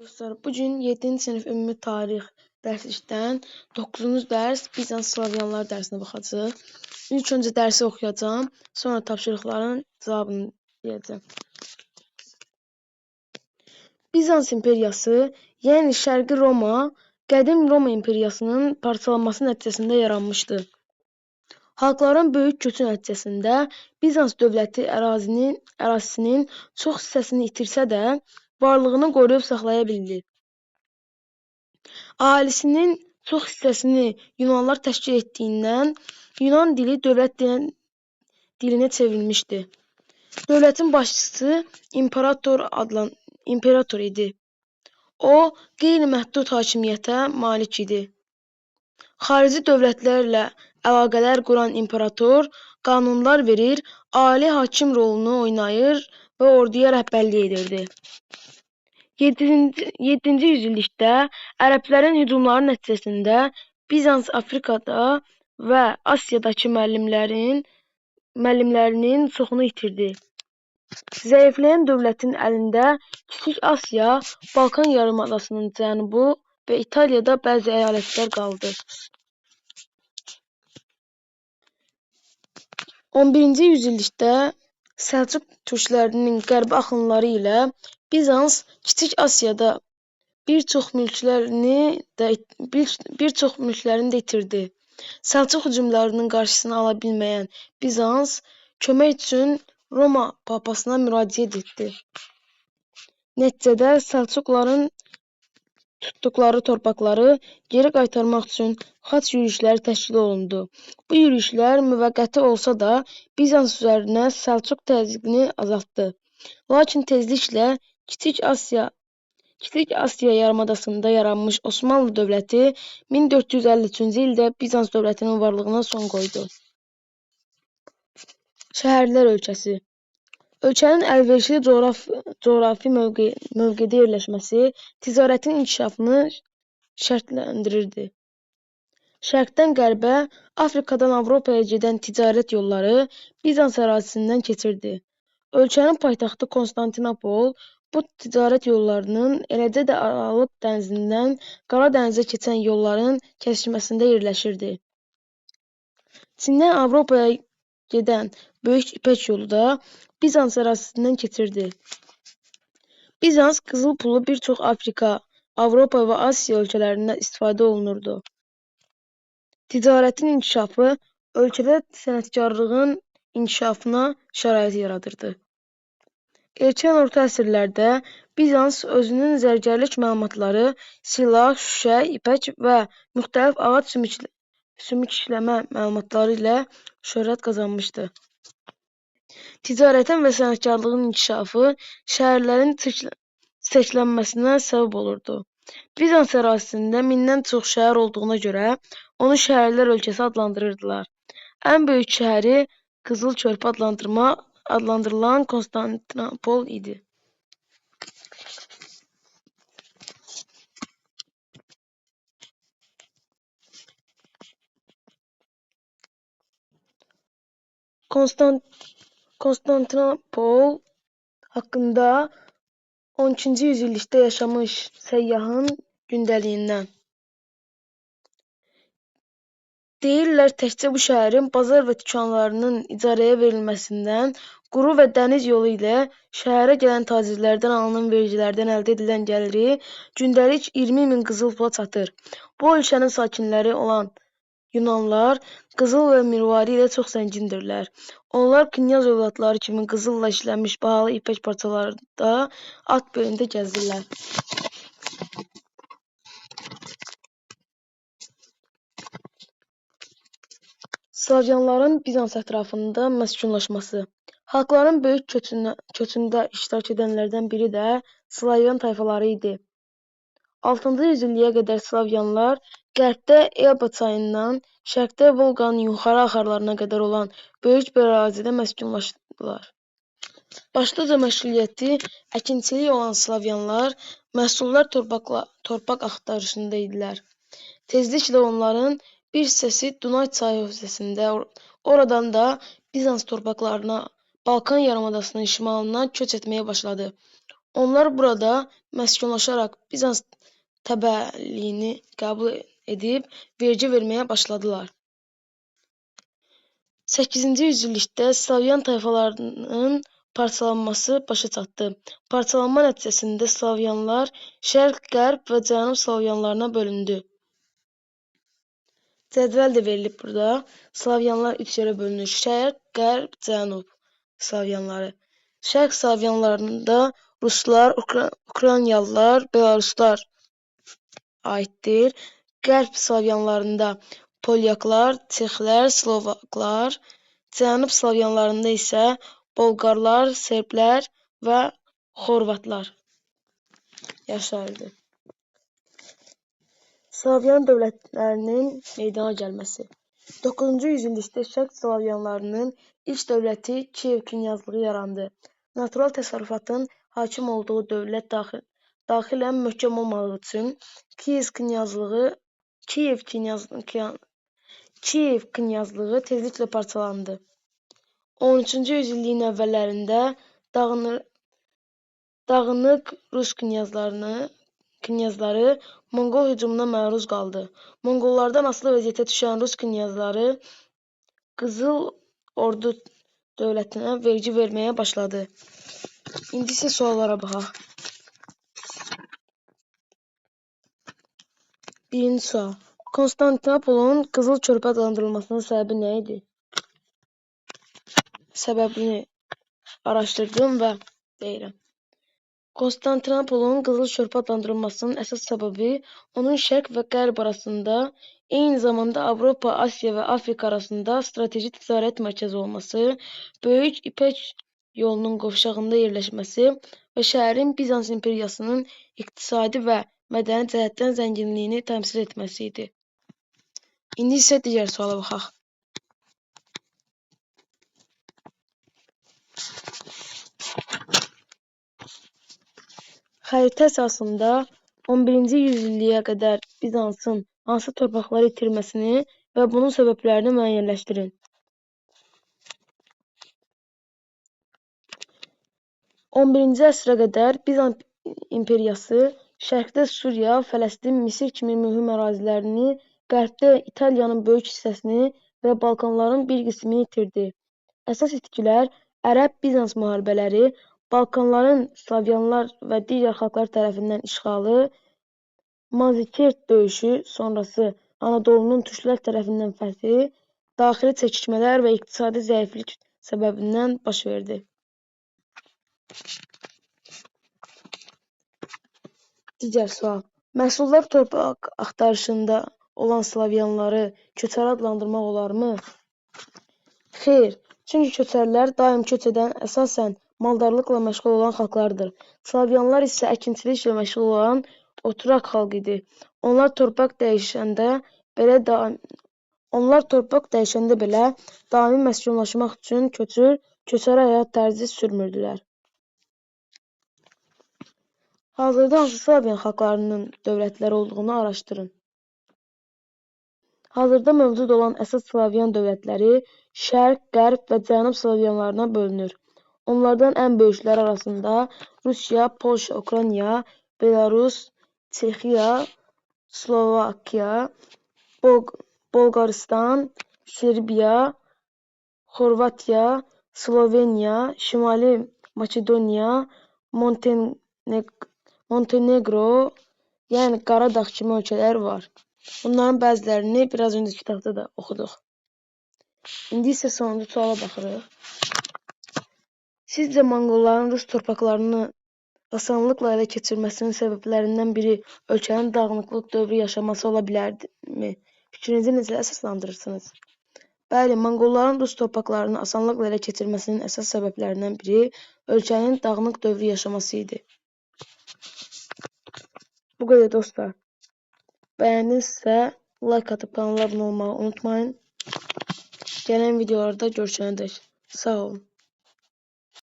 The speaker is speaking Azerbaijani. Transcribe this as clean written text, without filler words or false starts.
Dostlar, bugün 7-ci sinif ümumi tarix dərslikdən 9-cu dərs Bizans Slavyanlar dərsinə baxacağıq. İlk öncə dərsi oxuyacağım, sonra tapşırıqların cavabını deyəcəm. Bizans imperiyası, yəni Şərqi Roma, qədim Roma imperiyasının parçalanması nəticəsində yaranmışdı. Xalqların böyük köçü nəticəsində Bizans dövləti ərazisinin çox hissəsini itirsə də, varlığını qoruyub saxlaya bildi. Əhalisinin çox hissəsini Yunanlılar təşkil etdiyindən Yunan dili dövlət dilinə çevrilmişdi. Dövlətin başçısı imperator idi. O, qeyri-məhdud hakimiyyətə malik idi. Xarici dövlətlərlə əlaqələr quran imperator qanunlar verir, ali hakim rolunu oynayır və orduya rəhbərlik edirdi. 7-ci yüzillikdə ərəblərin hücumları nəticəsində Bizans Afrikada və Asiyadakı müəllimlərinin çoxunu itirdi. Zəifləyən dövlətin əlində Kiçik Asiya, Balkan yarımadasının cənubu və İtaliyada bəzi əyalətlər qaldı. 11-ci yüzillikdə Səlcuq türklərinin qərbi axınları ilə Bizans Kiçik Asiyada bir çox mülklərini də itirdi. Səlcuq hücumlarının qarşısını ala bilməyən Bizans kömək üçün Roma papasına müraciət etdi. Nəticədə Səlcuqların tutduqları torpaqları geri qaytarmaq üçün xaç yürüşləri təşkil olundu. Bu yürüşlər müvəqqəti olsa da Bizans üzərinə Səlcuq təzyiqini azaltdı. Lakin tezliklə Kiçik Asiya yarımadasında yaranmış Osmanlı dövləti 1453-cü ildə Bizans dövlətinin varlığına son qoydu. Şəhərlər ölkəsi. Ölkənin əlverişli coğrafi mövqedə yerləşməsi ticarətin inkişafını şərtləndirirdi. Şərqdən qərbə, Afrikadan Avropaya gedən ticarət yolları Bizans ərazisindən keçirdi. Ölkənin paytaxtı Konstantinopol bu ticarət yollarının, eləcə də Aralıq dənizindən Qara dənizə keçən yolların kəsişməsində yerləşirdi. Çindən Avropaya gedən Böyük İpək yolu da Bizans ərazisindən keçirdi. Bizans qızıl pulu bir çox Afrika, Avropa və Asiya ölkələrində istifadə olunurdu. Ticarətin inkişafı ölkədə sənətkarlığın inkişafına şərait yaradırdı. Erkən orta əsrlərdə Bizans özünün zərgərlik məlumatları, silah, şüşə, ipək və müxtəlif ağac sümük işləmə məlumatları ilə şöhrət qazanmışdı. Ticarətin və sənətkarlığın inkişafı şəhərlərin çiçəklənməsinə səbəb olurdu. Bizans ərazisində mindən çox şəhər olduğuna görə onu şəhərlər ölkəsi adlandırırdılar. Ən böyük şəhəri Qızıl Körpü adlandırılan Konstantinopol idi. Konstantinopol haqqında 12-ci yüzillikdə yaşamış səyyahın gündəliyindən. Deyirlər təkcə bu şəhərin bazar və dükanlarının icarəyə verilməsindən, quru və dəniz yolu ilə şəhərə gələn tacirlərdən alınan vergilərdən əldə edilən gəliri gündəlik 20.000 qızıl pula çatır. Bu ölkənin sakinləri olan Yunanlılar qızıl və mirvari ilə çox zəngindirlər. Onlar knyaz övladları kimi qızılla işlənmiş bahalı ipək parçalarda at belində gəzirlər. Slavyanların Bizans ətrafında məskunlaşması. Xalqların böyük köçündə iştirak edənlərdən biri də Slavyan tayfaları idi. 6-cı yüzilliyə qədər Slavyanlar qərbdə Elba çayından, şərqdə Volqanın yuxarı axarlarına qədər olan böyük bir ərazidə məskunlaşdılar. Başlıca məşğuliyyəti əkinçilik olan Slavyanlar məhsuldar torpaq axtarışında idilər. Tezliklə onların bir hissəsi Dunay çayı hövzəsində, oradan da Bizans torpaqlarına, Balkan yarımadasının şimalına köç etməyə başladı. Onlar burada məskunlaşaraq Bizans təbəəliyini qəbul edib vergi verməyə başladılar. 8-ci yüzillikdə Slavyan tayfalarının parçalanması başa çatdı. Parçalanma nəticəsində Slavyanlar Şərq, Qərb və Cənub Slavyanlarına bölündü. Cədvəl də verilib burada. Slavyanlar 3 yerə bölünür. Şərq, Qərb, Cənub Slavyanları. Şərq Slavyanlarında Ruslar, Ukraynalılar, Belaruslar aiddir. Qərb Slavyanlarında Polyaklar, Çexlər, Slovaklar, Cənub Slavyanlarında isə Bolqarlar, Serblər və Xorvatlar yaşayırdı. Slavyan dövlətlərinin meydana gəlməsi. 9-cu yüzillikdə Şərq Slavyanlarının ilk dövləti Kiyev knyazlığı yarandı. Natural təsərrüfatın hakim olduğu dövlət daxilən möhkəm olmadığı üçün Kiyev knyazlığı tezliklə parçalandı. 13-cü yüzilliyin əvvəllərində dağınıq Rus knyazları Monqol hücumuna məruz qaldı. Monqollardan asılı vəziyyətə düşən Rus knyazları Qızıl Ordu dövlətinə vergi verməyə başladı. İndi isə suallara baxaq. Birinci sual. Konstantinopolun qızıl körpə adlandırılmasının səbəbi nə idi? Səbəbini araşdırdım və deyirəm. Konstantinopolun qızıl körpə adlandırılmasının əsas səbəbi onun şərq və qərb arasında, eyni zamanda Avropa, Asiya və Afrika arasında strateji ticarət mərkəzi olması, Böyük İpək yolunun qovşağında yerləşməsi və şəhərin Bizans imperiyasının iqtisadi və mədəni cəhətdən zənginliyini təmsil etməsi idi. İndi isə digər suala baxaq. Xəritə əsasında 11-ci yüzilliyə qədər Bizansın hansı torpaqları itirməsini və bunun səbəblərini müəyyənləşdirin. 11-ci əsrə qədər Bizans imperiyası şərqdə Suriya, Fələstin, Misir kimi mühüm ərazilərini, qərbdə İtaliyanın böyük hissəsini və Balkanların bir qismini itirdi. Əsas itkilər Ərəb-Bizans müharibələri, Balkanların Slavyanlar və digər xalqlar tərəfindən işğalı, Manzikert döyüşü sonrası Anadolunun türklər tərəfindən fəthi, daxili çəkişmələr və iqtisadi zəiflik səbəbindən baş verdi. Digər sual. Məhsuldar torpaq axtarışında olan Slavyanları köçəri adlandırmaq olarmı? Xeyr, çünki köçərilər daim köç edən, əsasən maldarlıqla məşğul olan xalqlardır. Slavyanlar isə əkinçiliklə məşğul olan oturaq xalq idi. Onlar torpaq dəyişəndə belə daimi məskunlaşmaq üçün köçəri həyat tərzi sürmürdülər. Hazırda hansı Slavyan xalqlarının dövlətləri olduğunu araşdırın. Hazırda mövcud olan əsas Slavyan dövlətləri Şərq, Qərb və Cənub Slavyanlarına bölünür. Onlardan ən böyükləri arasında Rusiya, Polşa, Ukrayna, Belarus, Çexiya, Slovakiya, Bolqarıstan, Serbiya, Xorvatiya, Sloveniya, Şimali Makedoniya, Montenegro, yəni Qaradağ kimi ölkələr var. Bunların bəzilərini biraz öncəki kitabda da oxuduq. İndi isə sonuncu suala baxırıq. Sizcə Monqolların Rus torpaqlarını asanlıqla ələ keçirməsinin səbəblərindən biri ölkənin dağınıqlıq dövrü yaşaması ola bilərmi? Fikrinizi necə əsaslandırırsınız? Bəli, Monqolların Rus torpaqlarını asanlıqla ələ keçirməsinin əsas səbəblərindən biri ölkənin dağınıq dövrü yaşaması idi. Bu qədər dostlar. Bəyəndinizsə like atıb kanala abunə olmağı unutmayın. Gələn videolarda görüşənədək. Sağ olun.